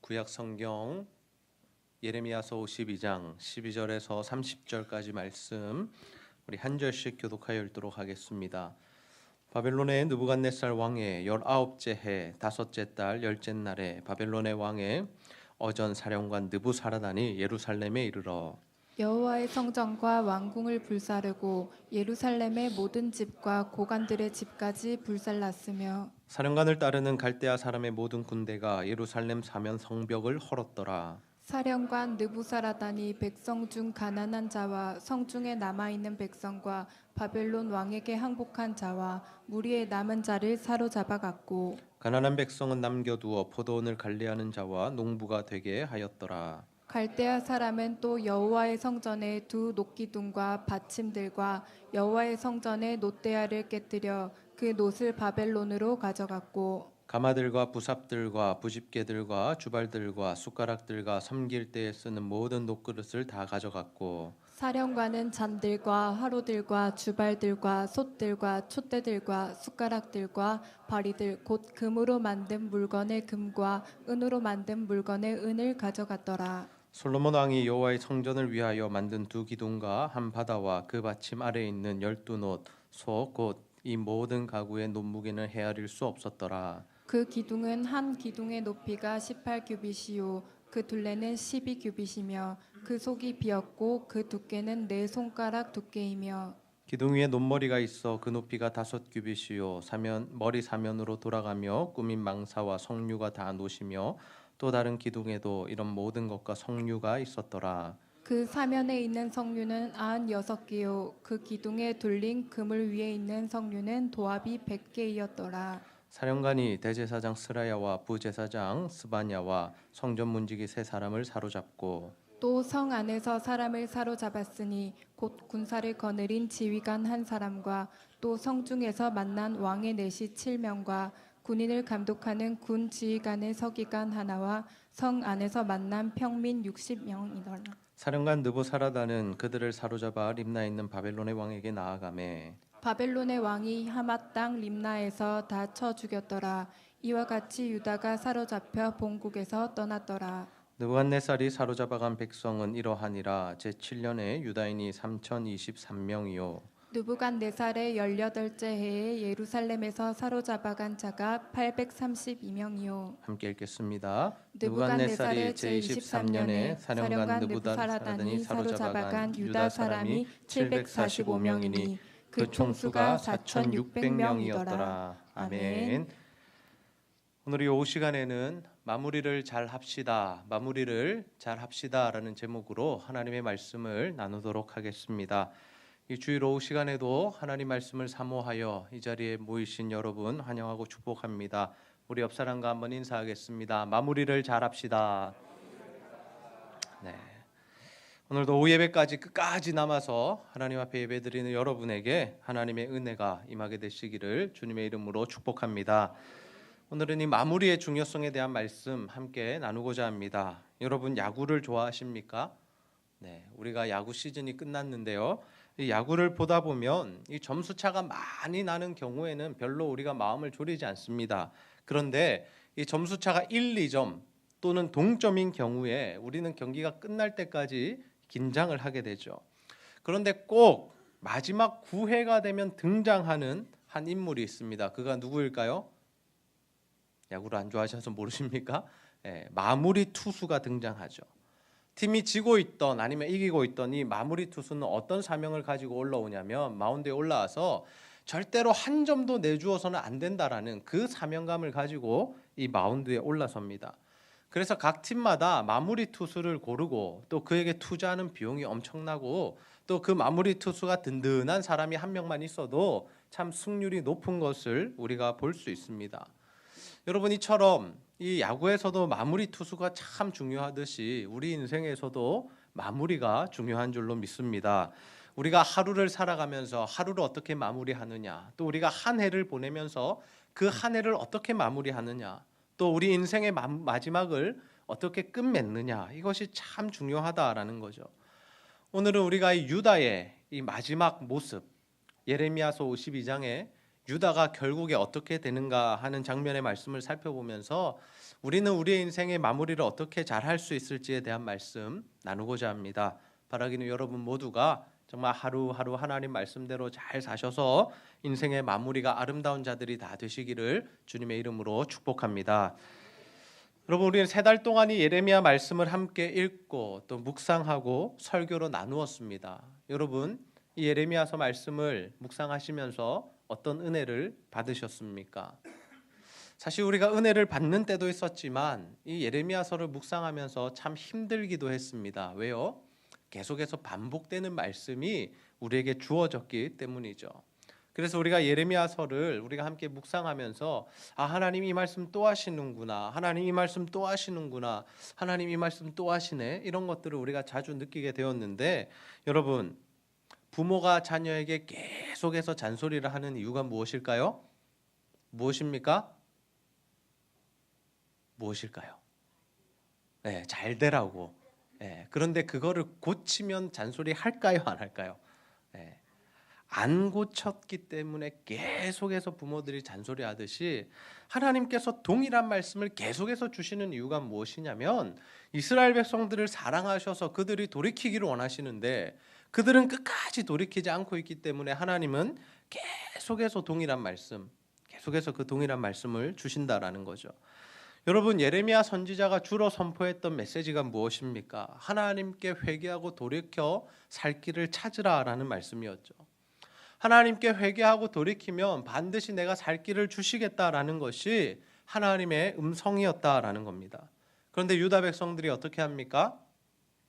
구약 성경 예레미야서 52장 12절에서 30절까지 말씀 우리 한 절씩 교독하여 읽도록 하겠습니다. 바벨론의 느부갓네살 왕의 19째 해 다섯째 달 열째 날에 바벨론의 왕의 어전 사령관 느부사라단이 예루살렘에 이르러 여호와의 성전과 왕궁을 불사르고 예루살렘의 모든 집과 고관들의 집까지 불살랐으며 사령관을 따르는 갈대아 사람의 모든 군대가 예루살렘 사면 성벽을 헐었더라. 사령관 느부사라단이 백성 중 가난한 자와 성중에 남아있는 백성과 바벨론 왕에게 항복한 자와 무리에 남은 자를 사로잡아 갔고 가난한 백성은 남겨두어 포도원을 관리하는 자와 농부가 되게 하였더라. 갈대아 사람은 또 여호와의 성전의 두 녹기둥과 받침들과 여호와의 성전의 놋대야를 깨뜨려 그 놋을 바벨론으로 가져갔고 가마들과 부삽들과 부집게들과 주발들과 숟가락들과 섬길 때에 쓰는 모든 녹그릇을 다 가져갔고 사령관은 잔들과 화로들과 주발들과 솥들과 촛대들과 숟가락들과 바리들 곧 금으로 만든 물건의 금과 은으로 만든 물건의 은을 가져갔더라. 솔로몬 왕이 여호와의 성전을 위하여 만든 두 기둥과 한 바다와 그 받침 아래에 있는 12놋 소 곧 이 모든 가구의 논무게는 헤아릴 수 없었더라. 그 기둥은 한 기둥의 높이가 18규빗이요 그 둘레는 12규빗이며 그 속이 비었고 그 두께는 네 손가락 두께이며 기둥 위에 논머리가 있어 그 높이가 5규빗이요 머리 사면으로 돌아가며 꾸민 망사와 성류가 다 놋이며 또 다른 기둥에도 이런 모든 것과 성류가 있었더라. 그 사면에 있는 성류는 96개요 그 기둥에 둘린 그물 위에 있는 성류는 도합이 100개이었더라. 사령관이 대제사장 스라야와 부제사장 스바냐와 성전 문지기 세 사람을 사로잡고 또 성 안에서 사람을 사로잡았으니 곧 군사를 거느린 지휘관 한 사람과 또 성중에서 만난 왕의 내시 7명과 군인을 감독하는 군 지휘관의 서기관 하나와 성 안에서 만난 평민 60명이더라. 사령관 느부사라단은 그들을 사로잡아 림나에 있는 바벨론의 왕에게 나아가매 바벨론의 왕이 하맛 땅 림나에서 다 쳐 죽였더라. 이와 같이 유다가 사로잡혀 본국에서 떠났더라. 느부갓네살이 사로잡아간 백성은 이러하니라. 제7년에 유다인이 3023명이요 느부갓네살의 18째 해에 예루살렘에서 사로잡아간 자가 832명이요 함께 읽겠습니다. 느부갓네살의 제23년에 사령관 느부사라단이 사로잡아간 유다 사람이 745명이니 그 총수가 4600명이더라. 아멘. 오늘 이 오후 시간에는 마무리를 잘 합시다라는 제목으로 하나님의 말씀을 나누도록 하겠습니다. 이 주일 오후 시간에도 하나님 말씀을 사모하여 이 자리에 모이신 여러분 환영하고 축복합니다. 우리 옆 사람과 한번 인사하겠습니다. 마무리를 잘 합시다. 네. 오늘도 오후 예배까지 끝까지 남아서 하나님 앞에 예배드리는 여러분에게 하나님의 은혜가 임하게 되시기를 주님의 이름으로 축복합니다. 오늘은 이 마무리의 중요성에 대한 말씀 함께 나누고자 합니다. 여러분 야구를 좋아하십니까? 네, 우리가 야구 시즌이 끝났는데요. 이 야구를 보다 보면 이 점수 차가 많이 나는 경우에는 별로 우리가 마음을 졸이지 않습니다. 그런데 이 점수 차가 1, 2점 또는 동점인 경우에 우리는 경기가 끝날 때까지 긴장을 하게 되죠. 그런데 꼭 마지막 9회가 되면 등장하는 한 인물이 있습니다. 그가 누구일까요? 야구를 안 좋아하셔서 모르십니까? 네, 마무리 투수가 등장하죠. 팀이 지고 있던 아니면 이기고 있던 이 마무리 투수는 어떤 사명을 가지고 올라오냐면 마운드에 올라와서 절대로 한 점도 내주어서는 안 된다라는 그 사명감을 가지고 이 마운드에 올라섭니다. 그래서 각 팀마다 마무리 투수를 고르고 또 그에게 투자하는 비용이 엄청나고 또 그 마무리 투수가 든든한 사람이 한 명만 있어도 참 승률이 높은 것을 우리가 볼 수 있습니다. 여러분 이처럼 이 야구에서도 마무리 투수가 참 중요하듯이 우리 인생에서도 마무리가 중요한 줄로 믿습니다. 우리가 하루를 살아가면서 하루를 어떻게 마무리하느냐, 또 우리가 한 해를 보내면서 그 한 해를 어떻게 마무리하느냐, 또 우리 인생의 마지막을 어떻게 끝맺느냐, 이것이 참 중요하다라는 거죠. 오늘은 우리가 이 유다의 이 마지막 모습, 예레미야서 52장에 유다가 결국에 어떻게 되는가 하는 장면의 말씀을 살펴보면서 우리는 우리의 인생의 마무리를 어떻게 잘 할 수 있을지에 대한 말씀 나누고자 합니다. 바라기는 여러분 모두가 정말 하루하루 하나님 말씀대로 잘 사셔서 인생의 마무리가 아름다운 자들이 다 되시기를 주님의 이름으로 축복합니다. 여러분, 우리는 3달 동안 이 예레미야 말씀을 함께 읽고 또 묵상하고 설교로 나누었습니다. 여러분, 이 예레미야서 말씀을 묵상하시면서 어떤 은혜를 받으셨습니까? 사실 우리가 은혜를 받는 때도 있었지만 이 예레미야서를 묵상하면서 참 힘들기도 했습니다. 왜요? 계속해서 반복되는 말씀이 우리에게 주어졌기 때문이죠. 그래서 우리가 예레미야서를 우리가 함께 묵상하면서 하나님 이 말씀 또 하시는구나, 하나님 이 말씀 또 하시는구나, 하나님 이 말씀 또 하시네, 이런 것들을 우리가 자주 느끼게 되었는데, 여러분, 부모가 자녀에게 계속해서 잔소리를 하는 이유가 무엇일까요? 무엇입니까? 무엇일까요? 네, 잘 되라고. 네, 그런데 그거를 고치면 잔소리 할까요, 안 할까요? 네, 안 고쳤기 때문에 계속해서 부모들이 잔소리하듯이 하나님께서 동일한 말씀을 계속해서 주시는 이유가 무엇이냐면 이스라엘 백성들을 사랑하셔서 그들이 돌이키기를 원하시는데 그들은 끝까지 돌이키지 않고 있기 때문에 하나님은 계속해서 동일한 말씀, 계속해서 그 동일한 말씀을 주신다라는 거죠. 여러분, 예레미야 선지자가 주로 선포했던 메시지가 무엇입니까? 하나님께 회개하고 돌이켜 살 길을 찾으라라는 말씀이었죠. 하나님께 회개하고 돌이키면 반드시 내가 살 길을 주시겠다라는 것이 하나님의 음성이었다라는 겁니다. 그런데 유다 백성들이 어떻게 합니까?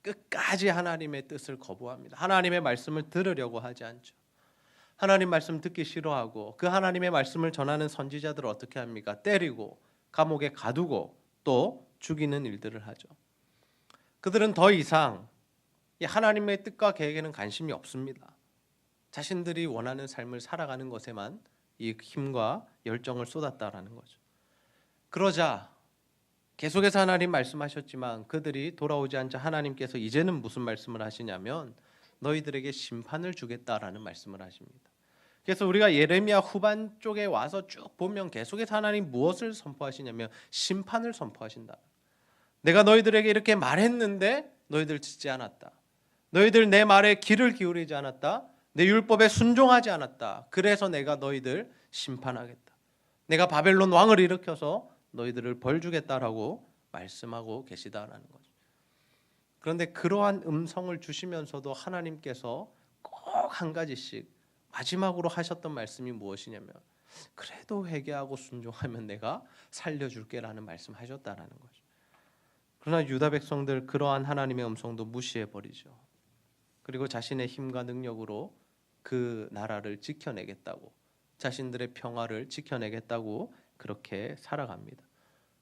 끝까지 하나님의 뜻을 거부합니다. 하나님의 말씀을 들으려고 하지 않죠. 하나님 말씀 듣기 싫어하고 그 하나님의 말씀을 전하는 선지자들을 어떻게 합니까? 때리고 감옥에 가두고 또 죽이는 일들을 하죠. 그들은 더 이상 이 하나님의 뜻과 계획에는 관심이 없습니다. 자신들이 원하는 삶을 살아가는 것에만 이 힘과 열정을 쏟았다라는 거죠. 그러자 계속해서 하나님 말씀하셨지만 그들이 돌아오지 않자 하나님께서 이제는 무슨 말씀을 하시냐면 너희들에게 심판을 주겠다라는 말씀을 하십니다. 그래서 우리가 예레미야 후반 쪽에 와서 쭉 보면 계속해서 하나님 무엇을 선포하시냐면 심판을 선포하신다. 내가 너희들에게 이렇게 말했는데 너희들 듣지 않았다. 너희들 내 말에 귀를 기울이지 않았다. 내 율법에 순종하지 않았다. 그래서 내가 너희들 심판하겠다. 내가 바벨론 왕을 일으켜서 너희들을 벌 주겠다라고 말씀하고 계시다라는 거죠. 그런데 그러한 음성을 주시면서도 하나님께서 꼭 한 가지씩 마지막으로 하셨던 말씀이 무엇이냐면 그래도 회개하고 순종하면 내가 살려줄게라는 말씀하셨다라는 거죠. 그러나 유다 백성들 그러한 하나님의 음성도 무시해버리죠. 그리고 자신의 힘과 능력으로 그 나라를 지켜내겠다고, 자신들의 평화를 지켜내겠다고 그렇게 살아갑니다.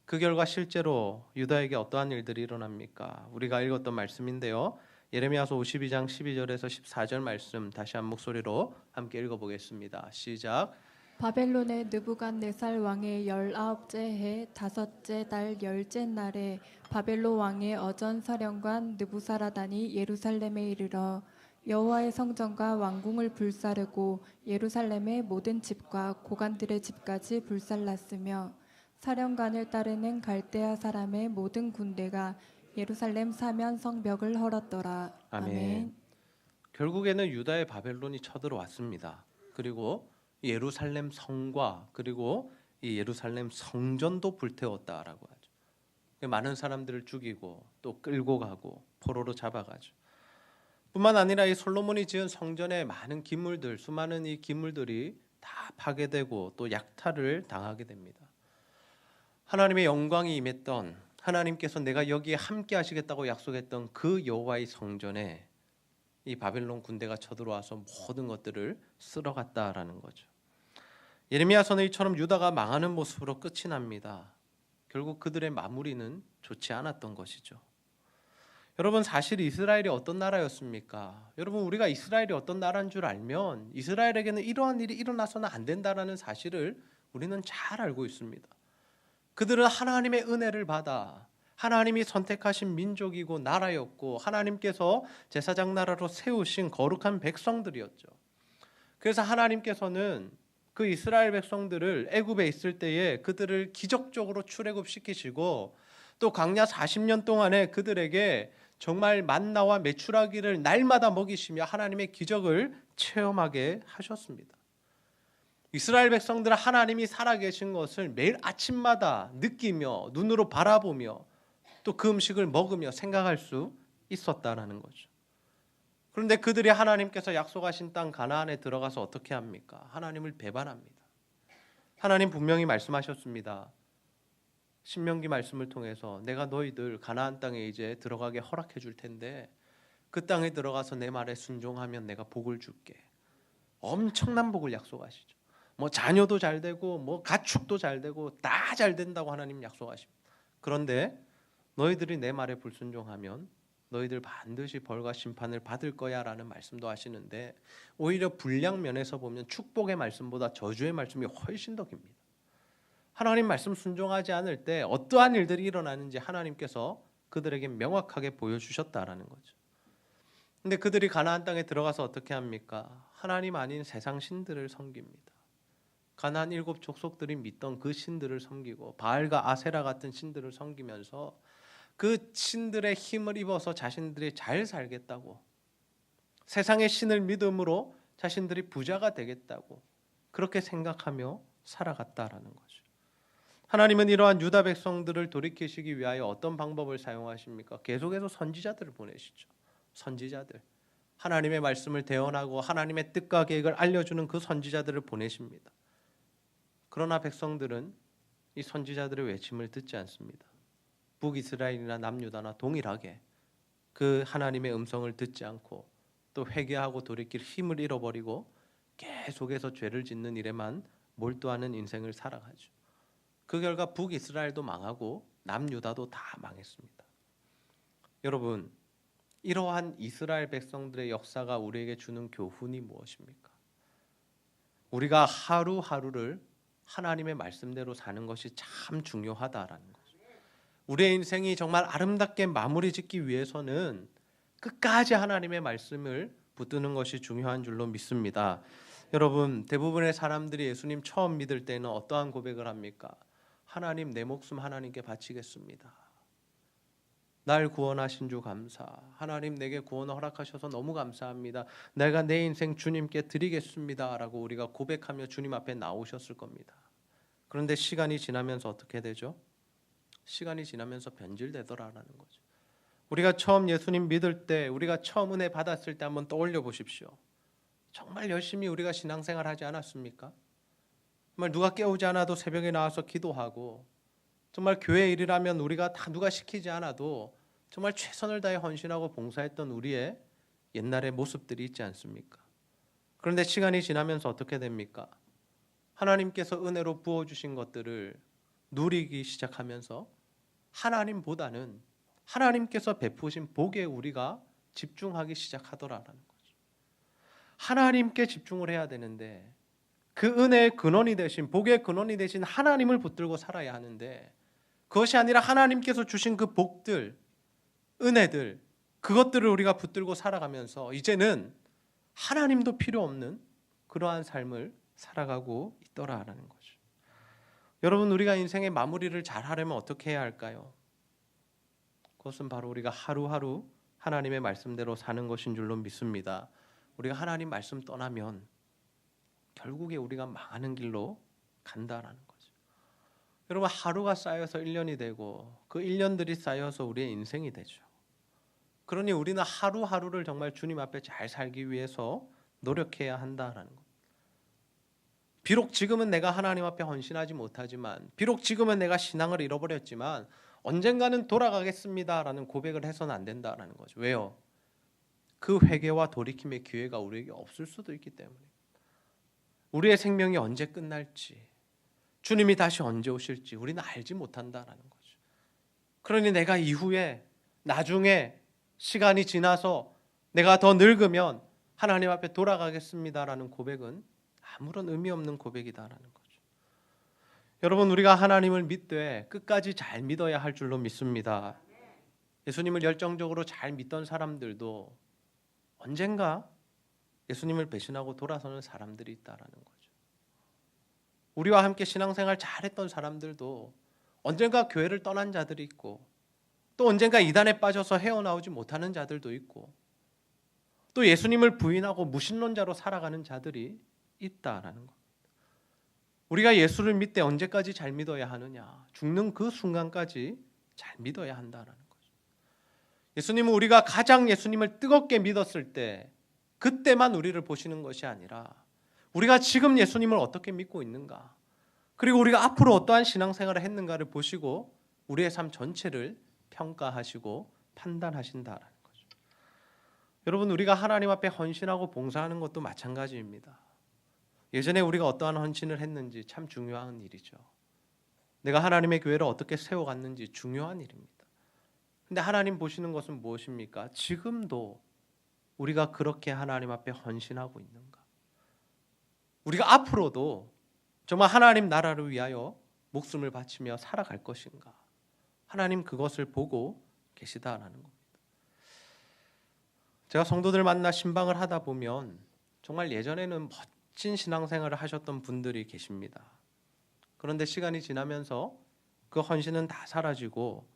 그 결과 실제로 유다에게 어떠한 일들이 일어납니까? 우리가 읽었던 말씀인데요. 예레미야서 52장 12절에서 14절 말씀 다시 한 목소리로 함께 읽어보겠습니다. 시작. 바벨론의 느부갓네살 왕의 19째 해 5째 달 10째 날에 바벨론 왕의 어전사령관 느부사라단이 예루살렘에 이르러 여호와의 성전과 왕궁을 불사르고 예루살렘의 모든 집과 고관들의 집까지 불살랐으며 사령관을 따르는 갈대아 사람의 모든 군대가 예루살렘 사면 성벽을 헐었더라. 아멘. 결국에는 유다의 바벨론이 쳐들어왔습니다. 그리고 예루살렘 성과 그리고 이 예루살렘 성전도 불태웠다라고 하죠. 많은 사람들을 죽이고 또 끌고 가고 포로로 잡아가죠. 뿐만 아니라 이 솔로몬이 지은 성전의 많은 기물들, 수많은 이 기물들이 다 파괴되고 또 약탈을 당하게 됩니다. 하나님의 영광이 임했던, 하나님께서 내가 여기에 함께 하시겠다고 약속했던 그 여호와의 성전에 이 바벨론 군대가 쳐들어와서 모든 것들을 쓸어갔다라는 거죠. 예레미야서는 이처럼 유다가 망하는 모습으로 끝이 납니다. 결국 그들의 마무리는 좋지 않았던 것이죠. 여러분, 사실 이스라엘이 어떤 나라였습니까? 여러분, 우리가 이스라엘이 어떤 나라인 줄 알면 이스라엘에게는 이러한 일이 일어나서는 안 된다라는 사실을 우리는 잘 알고 있습니다. 그들은 하나님의 은혜를 받아 하나님이 선택하신 민족이고 나라였고 하나님께서 제사장 나라로 세우신 거룩한 백성들이었죠. 그래서 하나님께서는 그 이스라엘 백성들을 애굽에 있을 때에 그들을 기적적으로 출애굽시키시고 또 광야 40년 동안에 그들에게 정말 만나와 메추라기를 날마다 먹이시며 하나님의 기적을 체험하게 하셨습니다. 이스라엘 백성들은 하나님이 살아계신 것을 매일 아침마다 느끼며 눈으로 바라보며 또 그 음식을 먹으며 생각할 수 있었다라는 거죠. 그런데 그들이 하나님께서 약속하신 땅 가나안에 들어가서 어떻게 합니까? 하나님을 배반합니다. 하나님 분명히 말씀하셨습니다. 신명기 말씀을 통해서 내가 너희들 가나안 땅에 이제 들어가게 허락해 줄 텐데 그 땅에 들어가서 내 말에 순종하면 내가 복을 줄게. 엄청난 복을 약속하시죠. 뭐 자녀도 잘 되고 뭐 가축도 잘 되고 다 잘 된다고 하나님 약속하십니다. 그런데 너희들이 내 말에 불순종하면 너희들 반드시 벌과 심판을 받을 거야 라는 말씀도 하시는데 오히려 불량 면에서 보면 축복의 말씀보다 저주의 말씀이 훨씬 더 깁니다. 하나님 말씀 순종하지 않을 때 어떠한 일들이 일어나는지 하나님께서 그들에게 명확하게 보여주셨다라는 거죠. 근데 그들이 가나안 땅에 들어가서 어떻게 합니까? 하나님 아닌 세상 신들을 섬깁니다. 가나안 7 족속들이 믿던 그 신들을 섬기고 바알과 아세라 같은 신들을 섬기면서 그 신들의 힘을 입어서 자신들이 잘 살겠다고, 세상의 신을 믿음으로 자신들이 부자가 되겠다고 그렇게 생각하며 살아갔다라는 거죠. 하나님은 이러한 유다 백성들을 돌이키시기 위하여 어떤 방법을 사용하십니까? 계속해서 선지자들을 보내시죠. 선지자들, 하나님의 말씀을 대언하고 하나님의 뜻과 계획을 알려주는 그 선지자들을 보내십니다. 그러나 백성들은 이 선지자들의 외침을 듣지 않습니다. 북이스라엘이나 남유다나 동일하게 그 하나님의 음성을 듣지 않고 또 회개하고 돌이킬 힘을 잃어버리고 계속해서 죄를 짓는 일에만 몰두하는 인생을 살아가죠. 그 결과 북이스라엘도 망하고 남유다도 다 망했습니다. 여러분, 이러한 이스라엘 백성들의 역사가 우리에게 주는 교훈이 무엇입니까? 우리가 하루하루를 하나님의 말씀대로 사는 것이 참 중요하다라는 거죠. 우리의 인생이 정말 아름답게 마무리 짓기 위해서는 끝까지 하나님의 말씀을 붙드는 것이 중요한 줄로 믿습니다. 여러분, 대부분의 사람들이 예수님 처음 믿을 때는 어떠한 고백을 합니까? 하나님, 내 목숨 하나님께 바치겠습니다. 날 구원하신 주 감사. 하나님, 내게 구원을 허락하셔서 너무 감사합니다. 내가 내 인생 주님께 드리겠습니다 라고 우리가 고백하며 주님 앞에 나오셨을 겁니다. 그런데 시간이 지나면서 어떻게 되죠? 시간이 지나면서 변질되더라라는 거죠. 우리가 처음 예수님 믿을 때, 우리가 처음 은혜 받았을 때 한번 떠올려 보십시오. 정말 열심히 우리가 신앙생활 하지 않았습니까? 정말 누가 깨우지 않아도 새벽에 나와서 기도하고, 정말 교회 일이라면 우리가 다 누가 시키지 않아도 정말 최선을 다해 헌신하고 봉사했던 우리의 옛날의 모습들이 있지 않습니까? 그런데 시간이 지나면서 어떻게 됩니까? 하나님께서 은혜로 부어주신 것들을 누리기 시작하면서 하나님보다는 하나님께서 베푸신 복에 우리가 집중하기 시작하더라라는 거죠. 하나님께 집중을 해야 되는데 그 은혜의 근원이 되신, 복의 근원이 되신 하나님을 붙들고 살아야 하는데 그것이 아니라 하나님께서 주신 그 복들, 은혜들, 그것들을 우리가 붙들고 살아가면서 이제는 하나님도 필요 없는 그러한 삶을 살아가고 있더라라는 거죠. 여러분, 우리가 인생의 마무리를 잘 하려면 어떻게 해야 할까요? 그것은 바로 우리가 하루하루 하나님의 말씀대로 사는 것인 줄로 믿습니다. 우리가 하나님 말씀 떠나면 결국에 우리가 망하는 길로 간다라는 거죠. 여러분, 하루가 쌓여서 1년이 되고 그 1년들이 쌓여서 우리의 인생이 되죠. 그러니 우리는 하루하루를 정말 주님 앞에 잘 살기 위해서 노력해야 한다라는 것. 비록 지금은 내가 하나님 앞에 헌신하지 못하지만, 비록 지금은 내가 신앙을 잃어버렸지만 언젠가는 돌아가겠습니다라는 고백을 해서는 안 된다라는 거죠. 왜요? 그 회개와 돌이킴의 기회가 우리에게 없을 수도 있기 때문에. 우리의 생명이 언제 끝날지, 주님이 다시 언제 오실지 우리는 알지 못한다라는 거죠. 그러니 내가 이후에 나중에 시간이 지나서 내가 더 늙으면 하나님 앞에 돌아가겠습니다라는 고백은 아무런 의미 없는 고백이다라는 거죠. 여러분, 우리가 하나님을 믿되 끝까지 잘 믿어야 할 줄로 믿습니다. 예수님을 열정적으로 잘 믿던 사람들도 언젠가 예수님을 배신하고 돌아서는 사람들이 있다라는 거죠. 우리와 함께 신앙생활 잘했던 사람들도 언젠가 교회를 떠난 자들이 있고, 또 언젠가 이단에 빠져서 헤어나오지 못하는 자들도 있고, 또 예수님을 부인하고 무신론자로 살아가는 자들이 있다라는 것. 우리가 예수를 믿되 언제까지 잘 믿어야 하느냐? 죽는 그 순간까지 잘 믿어야 한다라는 거죠. 예수님은 우리가 가장 예수님을 뜨겁게 믿었을 때 그때만 우리를 보시는 것이 아니라 우리가 지금 예수님을 어떻게 믿고 있는가, 그리고 우리가 앞으로 어떠한 신앙생활을 했는가를 보시고 우리의 삶 전체를 평가하시고 판단하신다라는 거죠. 여러분, 우리가 하나님 앞에 헌신하고 봉사하는 것도 마찬가지입니다. 예전에 우리가 어떠한 헌신을 했는지 참 중요한 일이죠. 내가 하나님의 교회를 어떻게 세워갔는지 중요한 일입니다. 근데 하나님 보시는 것은 무엇입니까? 지금도 우리가 그렇게 하나님 앞에 헌신하고 있는가? 우리가 앞으로도 정말 하나님 나라를 위하여 목숨을 바치며 살아갈 것인가? 하나님 그것을 보고 계시다라는 겁니다. 제가 성도들 만나 신방을 하다 보면 정말 예전에는 멋진 신앙생활을 하셨던 분들이 계십니다. 그런데 시간이 지나면서 그 헌신은 다 사라지고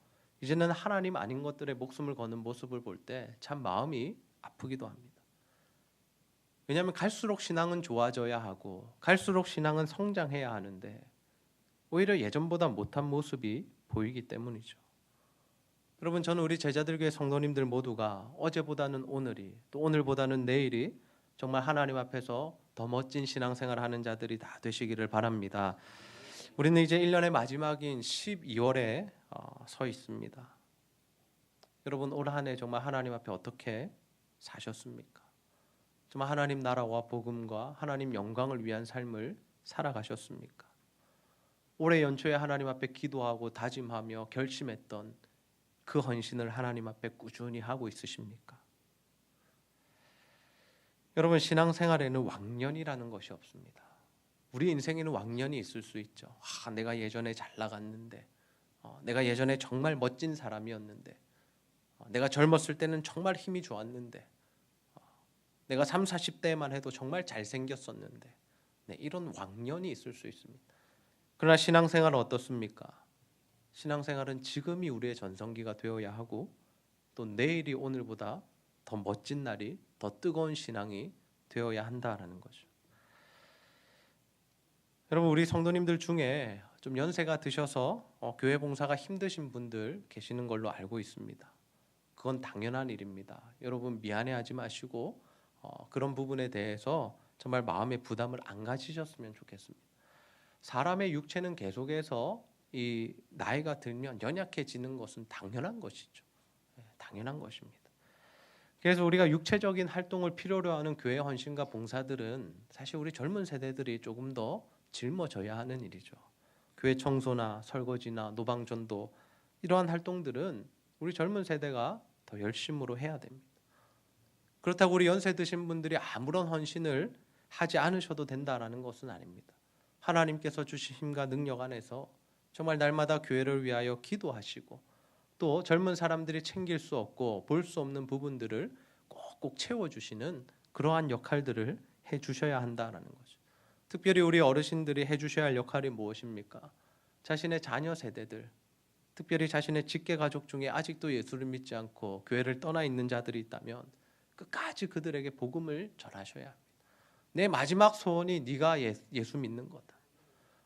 이제는 하나님 아닌 것들에 목숨을 거는 모습을 볼 때 참 마음이 아프기도 합니다. 왜냐하면 갈수록 신앙은 좋아져야 하고 갈수록 신앙은 성장해야 하는데 오히려 예전보다 못한 모습이 보이기 때문이죠. 여러분, 저는 우리 제자들교회 성도님들 모두가 어제보다는 오늘이, 또 오늘보다는 내일이 정말 하나님 앞에서 더 멋진 신앙생활을 하는 자들이 다 되시기를 바랍니다. 우리는 이제 1년의 마지막인 12월에 서 있습니다. 여러분, 올 한 해 정말 하나님 앞에 어떻게 사셨습니까? 정말 하나님 나라와 복음과 하나님 영광을 위한 삶을 살아가셨습니까? 올해 연초에 하나님 앞에 기도하고 다짐하며 결심했던 그 헌신을 하나님 앞에 꾸준히 하고 있으십니까? 여러분, 신앙생활에는 왕년이라는 것이 없습니다. 우리 인생에는 왕년이 있을 수 있죠. 내가 예전에 잘 나갔는데, 내가 예전에 정말 멋진 사람이었는데, 내가 젊었을 때는 정말 힘이 좋았는데, 내가 30, 40대만 해도 정말 잘생겼었는데, 이런 왕년이 있을 수 있습니다. 그러나 신앙생활은 어떻습니까? 신앙생활은 지금이 우리의 전성기가 되어야 하고 또 내일이 오늘보다 더 멋진 날이, 더 뜨거운 신앙이 되어야 한다라는 거죠. 여러분, 우리 성도님들 중에 좀 연세가 드셔서 교회 봉사가 힘드신 분들 계시는 걸로 알고 있습니다. 그건 당연한 일입니다. 여러분, 미안해하지 마시고 그런 부분에 대해서 정말 마음의 부담을 안 가지셨으면 좋겠습니다. 사람의 육체는 계속해서 이 나이가 들면 연약해지는 것은 당연한 것이죠. 당연한 것입니다. 그래서 우리가 육체적인 활동을 필요로 하는 교회 헌신과 봉사들은 사실 우리 젊은 세대들이 조금 더 짊어져야 하는 일이죠. 교회 청소나 설거지나 노방전도, 이러한 활동들은 우리 젊은 세대가 더 열심으로 해야 됩니다. 그렇다고 우리 연세 드신 분들이 아무런 헌신을 하지 않으셔도 된다라는 것은 아닙니다. 하나님께서 주신 힘과 능력 안에서 정말 날마다 교회를 위하여 기도하시고 또 젊은 사람들이 챙길 수 없고 볼 수 없는 부분들을 꼭꼭 채워주시는 그러한 역할들을 해주셔야 한다라는 거죠. 특별히 우리 어르신들이 해주셔야 할 역할이 무엇입니까? 자신의 자녀 세대들, 특별히 자신의 직계 가족 중에 아직도 예수를 믿지 않고 교회를 떠나 있는 자들이 있다면 끝까지 그들에게 복음을 전하셔야 합니다. 내 마지막 소원이 네가 예수 믿는 거다.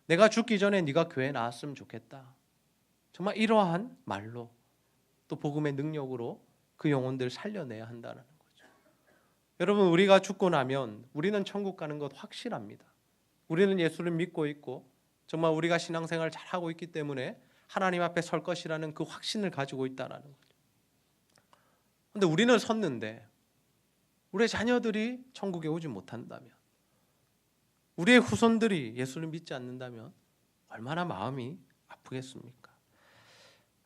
내가 죽기 전에 네가 교회에 나왔으면 좋겠다. 정말 이러한 말로 또 복음의 능력으로 그 영혼들을 살려내야 한다는 거죠. 여러분, 우리가 죽고 나면 우리는 천국 가는 것 확실합니다. 우리는 예수를 믿고 있고 정말 우리가 신앙생활을 잘하고 있기 때문에 하나님 앞에 설 것이라는 그 확신을 가지고 있다는 거죠. 그런데 우리는 섰는데 우리의 자녀들이 천국에 오지 못한다면, 우리의 후손들이 예수를 믿지 않는다면 얼마나 마음이 아프겠습니까?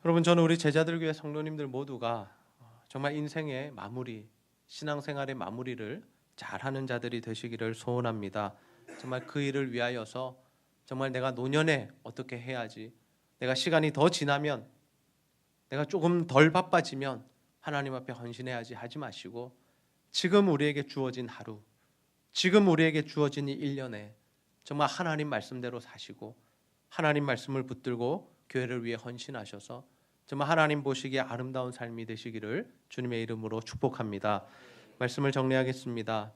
여러분, 저는 우리 제자들교회 성도님들 모두가 정말 인생의 마무리, 신앙생활의 마무리를 잘하는 자들이 되시기를 소원합니다. 정말 그 일을 위하여서 정말 내가 노년에 어떻게 해야지, 내가 시간이 더 지나면, 내가 조금 덜 바빠지면 하나님 앞에 헌신해야지 하지 마시고 지금 우리에게 주어진 하루, 지금 우리에게 주어진 이 1년에 정말 하나님 말씀대로 사시고 하나님 말씀을 붙들고 교회를 위해 헌신하셔서 정말 하나님 보시기에 아름다운 삶이 되시기를 주님의 이름으로 축복합니다. 말씀을 정리하겠습니다.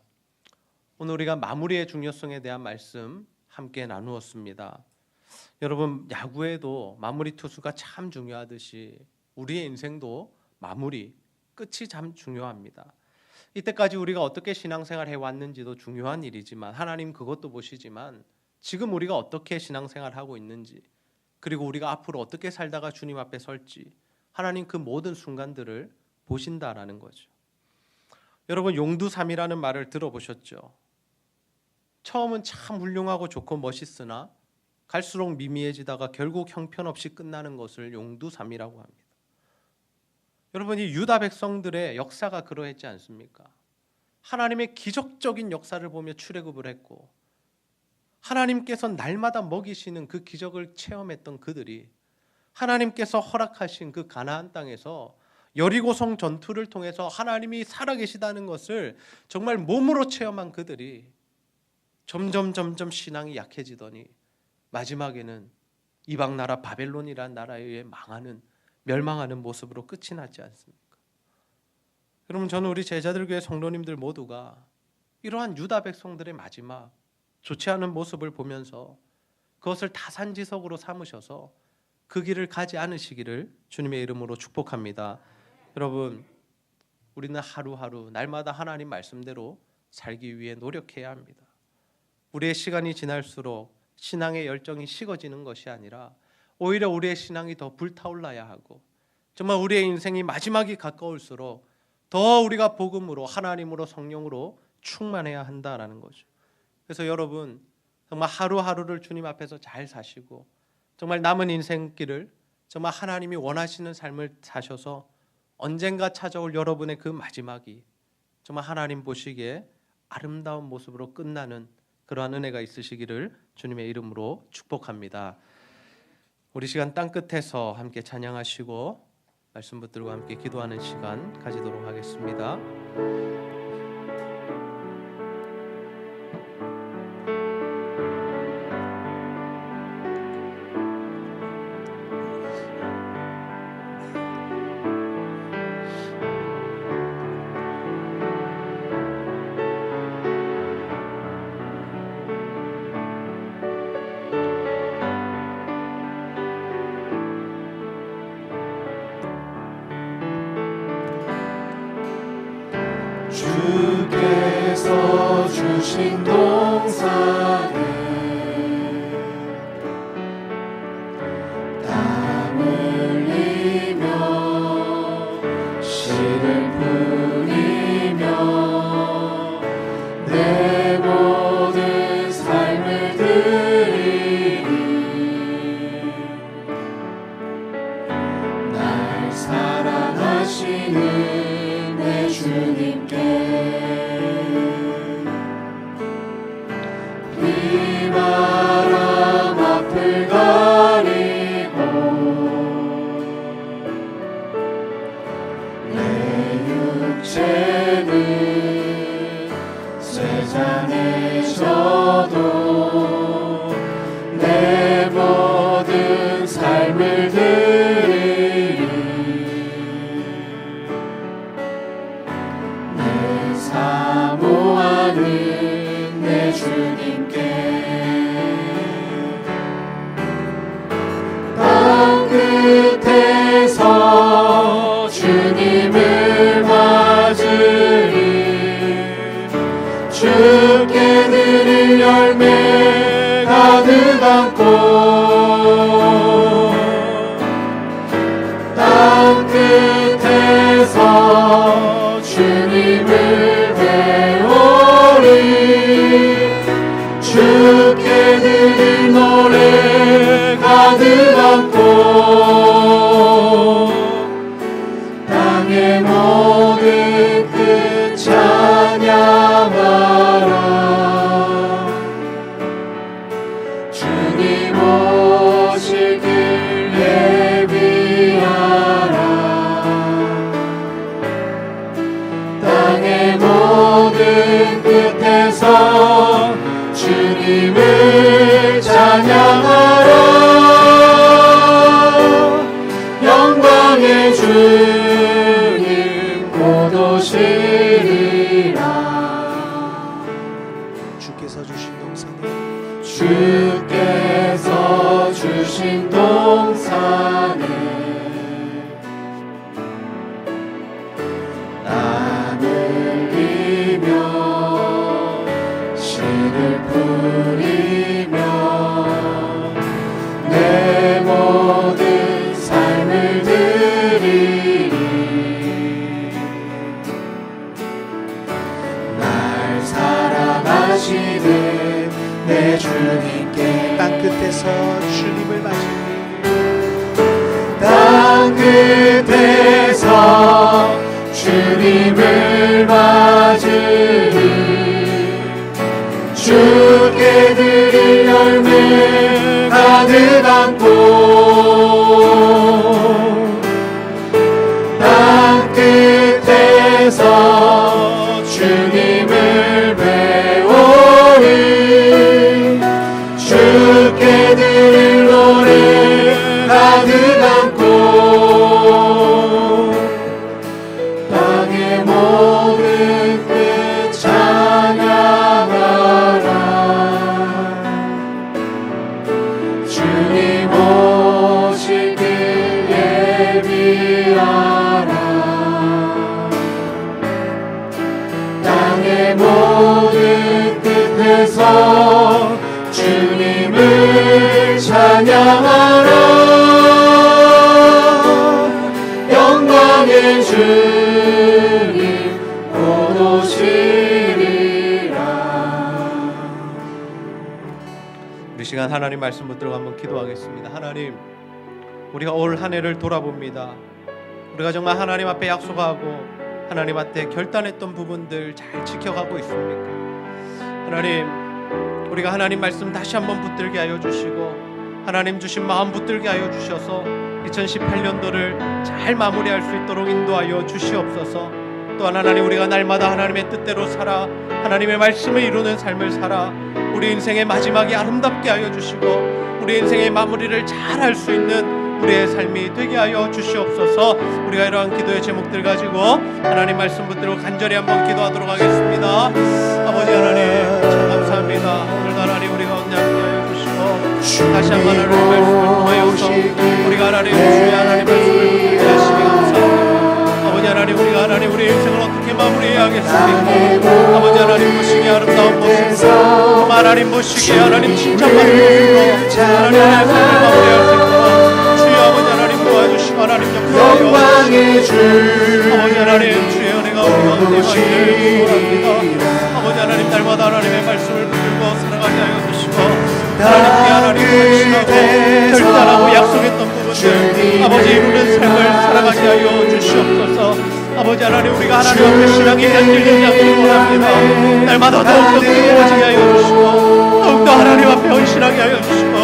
오늘 우리가 마무리의 중요성에 대한 말씀 함께 나누었습니다. 여러분, 야구에도 마무리 투수가 참 중요하듯이 우리의 인생도 마무리, 끝이 참 중요합니다. 이때까지 우리가 어떻게 신앙생활 해왔는지도 중요한 일이지만 하나님 그것도 보시지만 지금 우리가 어떻게 신앙생활 하고 있는지, 그리고 우리가 앞으로 어떻게 살다가 주님 앞에 설지 하나님 그 모든 순간들을 보신다라는 거죠. 여러분, 용두삼이라는 말을 들어보셨죠? 처음은 참 훌륭하고 좋고 멋있으나 갈수록 미미해지다가 결국 형편없이 끝나는 것을 용두삼이라고 합니다. 여러분, 이 유다 백성들의 역사가 그러했지 않습니까? 하나님의 기적적인 역사를 보며 출애굽을 했고 하나님께서 날마다 먹이시는 그 기적을 체험했던 그들이 하나님께서 허락하신 그 가나안 땅에서 여리고성 전투를 통해서 하나님이 살아계시다는 것을 정말 몸으로 체험한 그들이 점점 신앙이 약해지더니 마지막에는 이방 나라 바벨론이라는 나라에 의해 멸망하는 모습으로 끝이 났지 않습니까? 여러분, 저는 우리 제자들교회 성도님들 모두가 이러한 유다 백성들의 마지막 좋지 않은 모습을 보면서 그것을 타산지석으로 삼으셔서 그 길을 가지 않으시기를 주님의 이름으로 축복합니다. 여러분, 우리는 하루하루 날마다 하나님 말씀대로 살기 위해 노력해야 합니다. 우리의 시간이 지날수록 신앙의 열정이 식어지는 것이 아니라 오히려 우리의 신앙이 더 불타올라야 하고 정말 우리의 인생이 마지막이 가까울수록 더 우리가 복음으로 하나님으로 성령으로 충만해야 한다라는 거죠. 그래서 여러분, 정말 하루하루를 주님 앞에서 잘 사시고 정말 남은 인생길을 정말 하나님이 원하시는 삶을 사셔서 언젠가 찾아올 여러분의 그 마지막이 정말 하나님 보시기에 아름다운 모습으로 끝나는 그러한 은혜가 있으시기를 주님의 이름으로 축복합니다. 우리 시간 땅끝에서 함께 찬양하시고 말씀 붙들고 함께 기도하는 시간 가지도록 하겠습니다. 주께서 주신 동산에 땀 흘리며 씨를 뿌리며 내 모든 삶을 드리니 날 사랑하시는 내 주님께 비바람 앞을 가리고 내 육체는 세상에서도 내 모든 삶을 드리니 내 사모하는 내 주님께 땅 끝에서 주님을 맞으리 주께 드릴 열매 가득 안고 찬양하라 영광의 주님 곧 오시리라 주께서 주신 동산에 주께서 주신 동산에 땀을 흘리며 씨를 뿌리며 내 모든 삶을 드리리 날 사랑하시는 내 주님께 땅끝에서 주님을 맞으니 땅끝에서 주님을 맞으니 주께 드릴 열매 가득한 꽃 땅끝에서 주님을 배우리 주께 드릴 노래 가득한 꽃 땅의 모든 끝 찬양하라 주님 오실 길 예비하라 땅의 모든 끝에서 주님을 찬양하라 영광의 주님 곧 오시리라 우리 시간 하나님 말씀 붙들고 한번 기도하겠습니다. 하나님, 우리가 올 한 해를 돌아봅니다. 우리가 정말 하나님 앞에 약속하고 하나님 앞에 결단했던 부분들 잘 지켜가고 있습니까? 하나님, 우리가 하나님 말씀 다시 한번 붙들게 하여 주시고 하나님 주신 마음 붙들게 하여 주셔서 2018년도를 잘 마무리할 수 있도록 인도하여 주시옵소서. 또한 하나님, 우리가 날마다 하나님의 뜻대로 살아 하나님의 말씀을 이루는 삶을 살아 우리 인생의 마지막이 아름답게 하여 주시고 우리 인생의 마무리를 잘 할 수 있는 우리의 삶이 되게 하여 주시옵소서. 우리가 이러한 기도의 제목들 가지고 하나님 말씀 붙들고 간절히 한번 기도하도록 하겠습니다. 아버지 하나님, 참 감사합니다. 오늘도 하나님 우리가 언약하게 하여 주시고 다시 한번 하나님 말씀을 통하여서 우리가 하나님 주의 하나님 말씀을 붙들게 하시니 감사합니다. 아버지 하나님, 우리가 하나님 우리 인생을 어떻게 마무리해야 하겠습니까? 아버지 하나님, 보시기에 아름다운 모습으로 하나님 보시기에 하나님 칭찬받는 모습으로 하나님 우리의 삶을 마무리할 수 있도록 주여 아버지 하나님 도와주시고 하나님 역사하여 영광의 주 아버지 하나님, 주의 은혜가 우리 가운데 많기를 소원합니다. 아버지 하나님, 날마다 하나님의 말씀을 붙들고 살아가게 하여 주시고 하나님께 하나님 확신하고 결단하고 약속했던 부분들 아버지 이루는 삶을 살아가게 하여 주시옵소서. 아버지 하나님, 우리가 하나님 앞에 신앙이 간질되지 않기를 원합니다. 날마다 더욱더 뜨거워지게 하여 주시고 더욱더 하나님 앞에 헌신하게 하여 주시고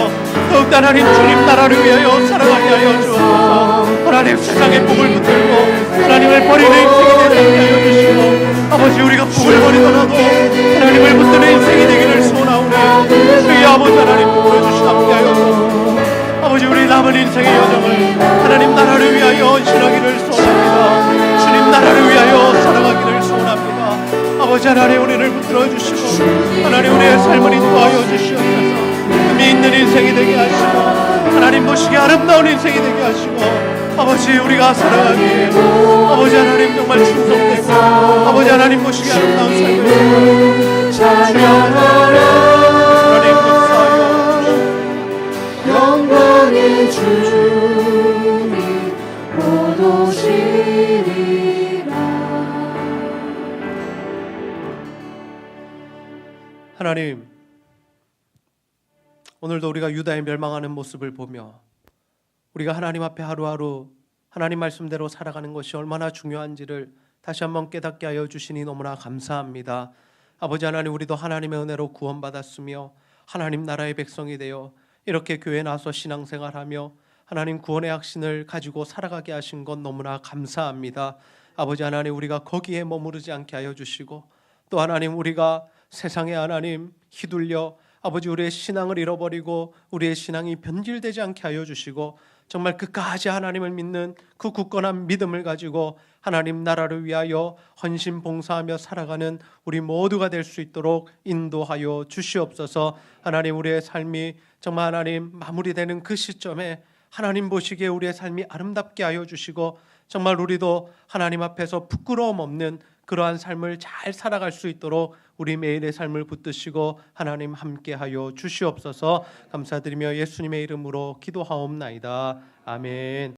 더욱더 하나님 주님 나라를 위하여 살아가게 하여 주옵소서. 하나님, 세상의 복을 붙들고 하나님을 버리는 인생이 되게 하여 주시고 아버지, 우리가 복을 버리더라도 하나님을 붙드는 인생이 되기를 소원하오니 주의 아버지 하나님 보여주시옵게 하여 주옵소서. 아버지, 우리 남은 인생의 여정을 하나님 나라를 위하여 헌신하기를 소원합니다. 주님 나라를 위하여 살아가기를 소원합니다. 아버지 하나님, 우리를 붙들어 주시고 하나님 우리의 삶을 인도하여 주시옵소서. 의미 있는 인생이 되게 하시고 하나님 보시기에 아름다운 인생이 되게 하시고 아버지, 우리가 살아가기에 아버지 하나님 정말 충성되고 아버지 하나님 보시기에 아름다운 삶을 찬양하라 하나님 역사하여 영광의 주님 곧 오시리라 하나님, 오늘도 우리가 유다의 멸망하는 모습을 보며 우리가 하나님 앞에 하루하루 하나님 말씀대로 살아가는 것이 얼마나 중요한지를 다시 한번 깨닫게 하여 주시니 너무나 감사합니다. 아버지 하나님, 우리도 하나님의 은혜로 구원받았으며 하나님 나라의 백성이 되어 이렇게 교회에 나서 신앙생활하며 하나님 구원의 확신을 가지고 살아가게 하신 것 너무나 감사합니다. 아버지 하나님, 우리가 거기에 머무르지 않게 하여 주시고 또 하나님, 우리가 세상에 하나님 휘둘려 아버지 우리의 신앙을 잃어버리고 우리의 신앙이 변질되지 않게 하여 주시고 정말 끝까지 하나님을 믿는 그 굳건한 믿음을 가지고 하나님 나라를 위하여 헌신 봉사하며 살아가는 우리 모두가 될 수 있도록 인도하여 주시옵소서. 하나님 우리의 삶이 정말 하나님 마무리되는 그 시점에 하나님 보시기에 우리의 삶이 아름답게 하여 주시고 정말 우리도 하나님 앞에서 부끄러움 없는 그러한 삶을 잘 살아갈 수 있도록 우리 매일의 삶을 붙드시고 하나님 함께하여 주시옵소서. 감사드리며 예수님의 이름으로 기도하옵나이다. 아멘.